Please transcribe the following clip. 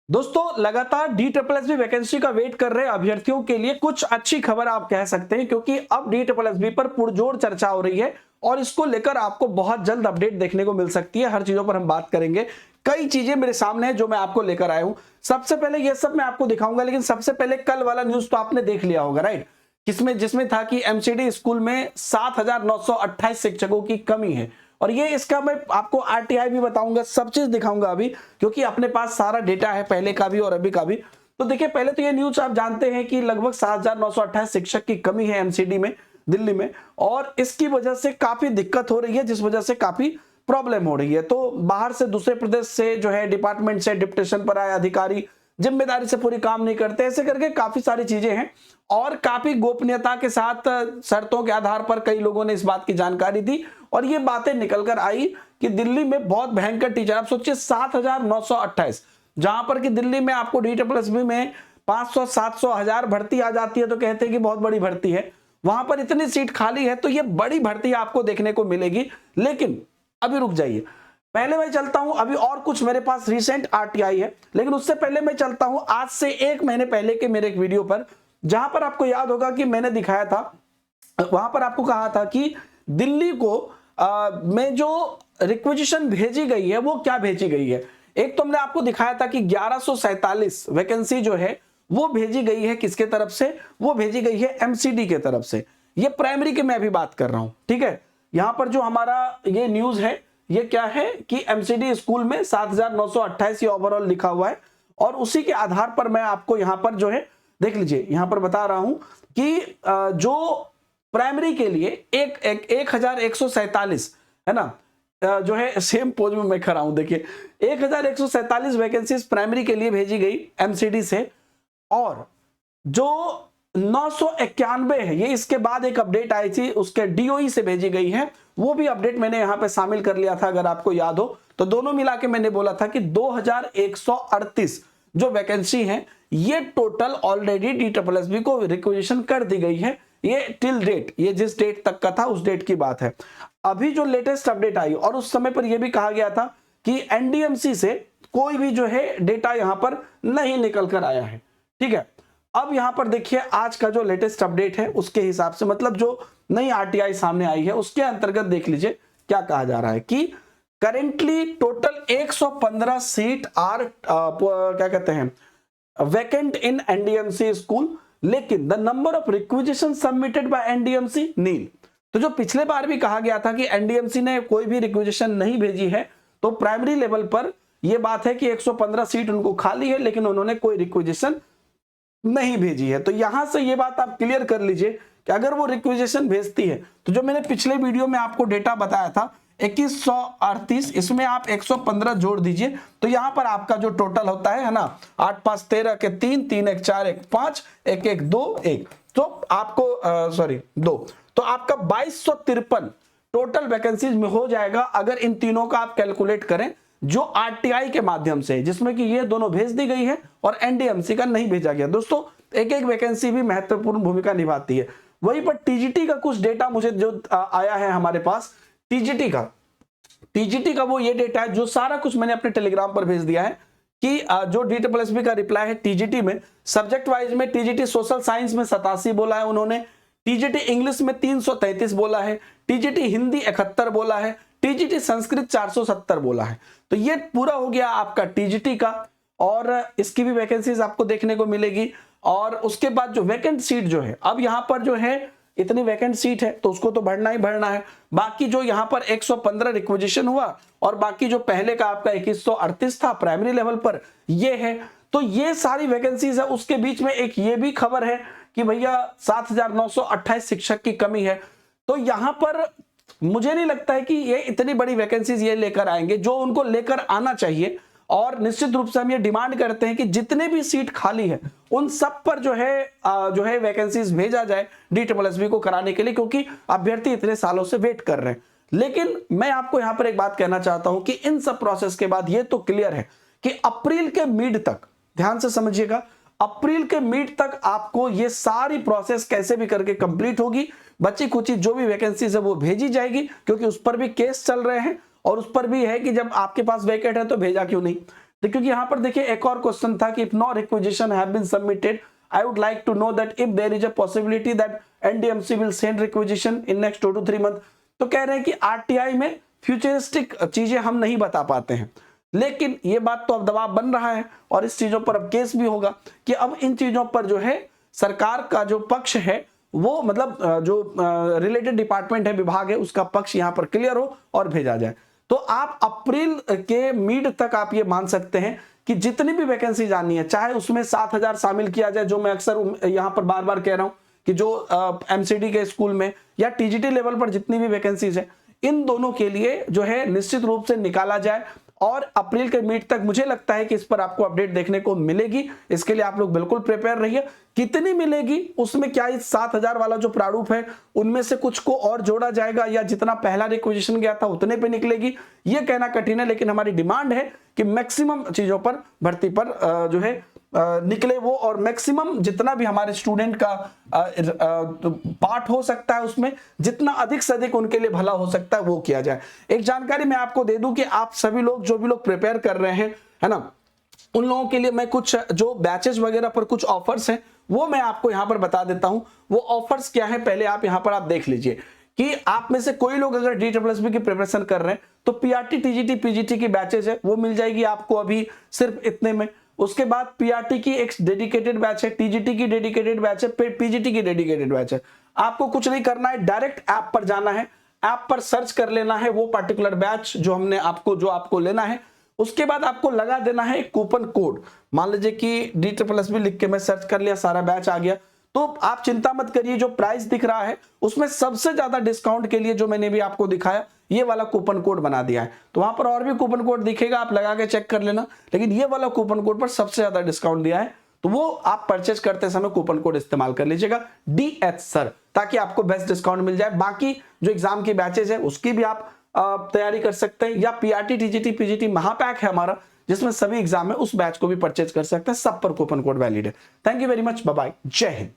दोस्तों लगातार DSSB vacancy का वेट कर रहे अभ्यर्थियों के लिए कुछ अच्छी खबर आप कह सकते हैं, क्योंकि अब DSSB पर पुरजोर चर्चा हो रही है और इसको लेकर आपको बहुत जल्द अपडेट देखने को मिल सकती है। हर चीजों पर हम बात करेंगे। कई चीजें मेरे सामने हैं जो मैं आपको लेकर आया हूं। सबसे पहले ये सब मैं आपको दिखाऊंगा, लेकिन सबसे पहले कल वाला न्यूज तो आपने देख लिया होगा, राइट? जिसमें था कि MCD स्कूल में 7,928 शिक्षकों की कमी है। और ये इसका मैं आपको RTI भी बताऊंगा, सब चीज दिखाऊंगा अभी, क्योंकि अपने पास सारा डेटा है पहले का भी और अभी का भी। तो देखिए, पहले तो ये न्यूज आप जानते हैं कि लगभग 7,928 शिक्षक की कमी है MCD में, दिल्ली में, और इसकी वजह से काफी दिक्कत हो रही है, जिस वजह से काफी प्रॉब्लम हो रही है। तो बाहर से, दूसरे प्रदेश से जो है डिपार्टमेंट से डिप्टेशन पर आए अधिकारी जिम्मेदारी से पूरी काम नहीं करते, ऐसे करके काफी सारी चीजें हैं। और काफी गोपनीयता के साथ शर्तों के आधार पर कई लोगों ने इस बात की जानकारी दी और ये बातें निकल कर आई कि दिल्ली में बहुत भयंकर टीचर, आप सोचिए 7,928, जहां पर कि दिल्ली में आपको DSSB में 500, 700, 1000 भर्ती आ जाती है तो कहते हैं कि बहुत बड़ी भर्ती है। वहां पर इतनी सीट खाली है तो ये बड़ी भर्ती आपको देखने को मिलेगी। लेकिन अभी रुक जाइए, पहले मैं चलता हूं, अभी और कुछ मेरे पास रिसेंट RTI है, लेकिन उससे पहले मैं चलता हूं आज से 1 महीने पहले के मेरे एक वीडियो पर, जहां पर आपको याद होगा कि मैंने दिखाया था, वहां पर आपको कहा था कि दिल्ली को में जो रिक्वेजिशन भेजी गई है वो क्या भेजी गई है। एक तो हमने आपको दिखाया था कि 1147 वैकेंसी जो है वो भेजी गई है, किसके तरफ से? वो भेजी गई है MCD के तरफ से। ये प्राइमरी के मैं अभी बात कर रहा हूं, ठीक है। यहां पर जो हमारा ये न्यूज है, ये क्या है कि MCD स्कूल में 7,928 ये ओवरऑल लिखा हुआ है, और उसी के आधार पर मैं आपको यहां पर जो है देख लीजिए, यहां पर बता रहा हूं कि जो प्राइमरी के लिए 1,147 है ना, जो है सेम पोज में मैं खड़ा हूं, देखिए 1,147 वैकेंसीज प्राइमरी के लिए भेजी गई MCD से, और जो 991 है, ये इसके बाद एक अपडेट आई थी उसके DOE से भेजी गई है, वो भी अपडेट मैंने यहां पे शामिल कर लिया था, अगर आपको याद हो तो। दोनों मिला के मैंने बोला था कि 2,138 जो वैकेंसी है ये टोटल ऑलरेडी DSSB को रिक्वेजिशन कर दी गई है। ये टिल डेट, ये जिस डेट तक का था उस डेट की बात है। अभी जो लेटेस्ट अपडेट आई, और उस समय पर यह भी कहा गया था कि NDMC से कोई भी जो है डेटा यहां पर नहीं निकल कर आया है, ठीक है। अब यहां पर देखिए आज का जो लेटेस्ट अपडेट है उसके हिसाब से, मतलब जो नई RTI सामने आई है उसके अंतर्गत देख लीजिए क्या कहा जा रहा है कि करेंटली टोटल 115 सीट आर क्या कहते हैं वैकेंट इन NDMC स्कूल, लेकिन the number of requisition submitted by NDMC नील। तो जो पिछले बार भी कहा गया था कि NDMC ने कोई भी रिक्वेजिशन नहीं भेजी है, तो प्राइमरी लेवल पर यह बात है कि 115 सीट उनको खाली है, लेकिन उन्होंने कोई रिक्वेजिशन नहीं भेजी है। तो यहां से ये बात आप क्लियर कर लीजिए कि अगर वो रिक्वेजिशन भेजती है, तो जो मैंने पिछले वीडियो में आपको डेटा बताया था 2138, इसमें आप 115 जोड़ दीजिए, तो यहां पर आपका जो टोटल होता है ना, 8 5 13 के 3 3 1 4 1 5 1 1 2 1, तो आपको 2, तो आपका 2253 टोटल वैकेंसीज में हो जाएगा, अगर इन तीनों का आप कैलकुलेट करें जो RTI के माध्यम से, जिसमें कि ये दोनों भेज दी गई है और NDMC का नहीं भेजा गया। दोस्तों एक एक वैकेंसी भी महत्वपूर्ण भूमिका निभाती है। वहीं पर TGT का कुछ डेटा मुझे जो आया है हमारे पास, TGT का वो ये डेटा है जो सारा कुछ मैंने अपने टेलीग्राम पर भेज दिया है कि जो DSSB का रिप्लाई है TGT में, सब्जेक्ट वाइज में TGT सोशल साइंस में 87 बोला है उन्होंने, TGT इंग्लिश में 333 बोला है, TGT हिंदी 71 बोला है, TGT संस्कृत 470 बोला है। तो ये पूरा हो गया आपका TGT का, और इसकी भी वैकेंसीज आपको देखने को मिलेगी। और उसके बाद जो वैकेंट सीट जो है, अब यहां पर जो है इतनी वैकेंट सीट है तो उसको तो भरना ही भरना है। बाकी जो यहां पर 115 रिक्वेजिशन हुआ, और बाकी जो पहले का आपका 2138 था प्राइमरी लेवल पर, ये है। तो ये सारी वैकेंसीज है। उसके बीच में एक ये भी खबर है कि भैया 7,928 शिक्षक की कमी है। तो यहां पर मुझे नहीं लगता है कि ये इतनी बड़ी वैकेंसीज ये लेकर आएंगे जो उनको लेकर आना चाहिए, और निश्चित रूप से हम ये डिमांड करते हैं कि जितने भी सीट खाली है उन सब पर जो है वैकेंसीज भेजा जाए DSSB को कराने के लिए, क्योंकि अभ्यर्थी इतने सालों से वेट कर रहे हैं। लेकिन मैं आपको यहां पर एक बात कहना चाहता हूं कि इन सब प्रोसेस के बाद ये तो क्लियर है कि अप्रैल के मिड तक, ध्यान से समझिएगा, अप्रैल के मिड तक आपको ये सारी प्रोसेस कैसे भी करके कंप्लीट होगी। बची कुची जो भी वैकेंसीज है वो भेजी जाएगी, क्योंकि उस पर भी केस चल रहे हैं, और उस पर भी है कि जब आपके पास वैकेंट है तो भेजा क्यों नहीं। क्योंकि यहां पर देखिए एक और क्वेश्चन था कि if no requisition have been submitted, I would like to know that if there is a possibility that NDMC will send requisition in next 2 to 3 month. तो कह रहे हैं कि आरटीआई में फ्यूचरिस्टिक चीजें हम नहीं बता पाते हैं, लेकिन ये बात तो अब दबाव बन रहा है और इस चीजों पर अब केस भी होगा कि अब इन चीजों पर जो है सरकार का जो पक्ष है वो मतलब जो रिलेटेड डिपार्टमेंट है, विभाग है, उसका पक्ष यहां पर क्लियर हो और भेजा जाए। तो आप अप्रैल के मिड तक आप ये मान सकते हैं कि जितनी भी वैकेंसी आनी है, चाहे उसमें 7,000 शामिल किया जाए, जो मैं अक्सर यहां पर बार बार कह रहा हूं कि जो एमसीडी के स्कूल में या टीजीटी लेवल पर जितनी भी वैकेंसीज है, इन दोनों के लिए जो है निश्चित रूप से निकाला जाए और अप्रैल के मिड तक मुझे लगता है कि इस पर आपको अपडेट देखने को मिलेगी। इसके लिए आप लोग बिल्कुल प्रिपेयर रहिए। कितनी मिलेगी उसमें क्या इस 7,000 वाला जो प्रारूप है उनमें से कुछ को और जोड़ा जाएगा या जितना पहला रिक्वेजिशन गया था उतने पे निकलेगी, ये कहना कठिन है, लेकिन हमारी डिमांड है कि मैक्सिमम चीजों पर भर्ती पर जो है निकले वो, और मैक्सिमम जितना भी हमारे स्टूडेंट का पार्ट हो सकता है उसमें जितना अधिक से अधिक उनके लिए भला हो सकता है वो किया जाए। एक जानकारी मैं आपको दे दूं कि आप सभी लोग जो भी लोग प्रिपेयर कर रहे हैं, है ना, उन लोगों के लिए मैं कुछ जो बैचेस वगैरह पर कुछ ऑफर्स हैं वो मैं आपको यहां पर बता देता हूं। वो ऑफर्स क्या है पहले आप यहां पर आप देख लीजिए कि आप में से कोई लोग अगर DSSB की प्रिपरेशन कर रहे हैं तो पीआरटी, टीजीटी, पीजीटी की बैचेस है वो मिल जाएगी आपको अभी सिर्फ इतने में। उसके बाद पीआरटी की एक डेडिकेटेड बैच है, टीजीटी की डेडिकेटेड बैच है, पीजीटी की डेडिकेटेड बैच है। आपको कुछ नहीं करना है, डायरेक्ट ऐप पर जाना है, ऐप पर सर्च कर लेना है वो पर्टिकुलर बैच जो हमने आपको लेना है। उसके बाद आपको लगा देना है एक कूपन कोड। मान लीजिए कि DSSB लिख के मैं सर्च कर लिया, सारा बैच आ गया, तो आप चिंता मत करिए, जो प्राइस दिख रहा है उसमें सबसे ज्यादा डिस्काउंट के लिए जो मैंने भी आपको दिखाया ये वाला कूपन कोड बना दिया है। तो वहां पर और भी कूपन कोड दिखेगा, आप लगा के चेक कर लेना, लेकिन ये वाला कूपन कोड पर सबसे ज्यादा डिस्काउंट दिया है, तो वो आप परचेज करते समय कूपन कोड इस्तेमाल कर लीजिएगा DH सर, ताकि आपको बेस्ट डिस्काउंट मिल जाए। बाकी जो एग्जाम की बैचेज है उसकी भी आप तैयारी कर सकते हैं, या पीआरटी, टीजीटी, पीजीटी महापैक है हमारा जिसमें सभी एग्जाम है, उस बैच को भी परचेज कर सकते हैं, सब पर कूपन कोड वैलिड है। Thank you very much, bye bye, जय हिंद।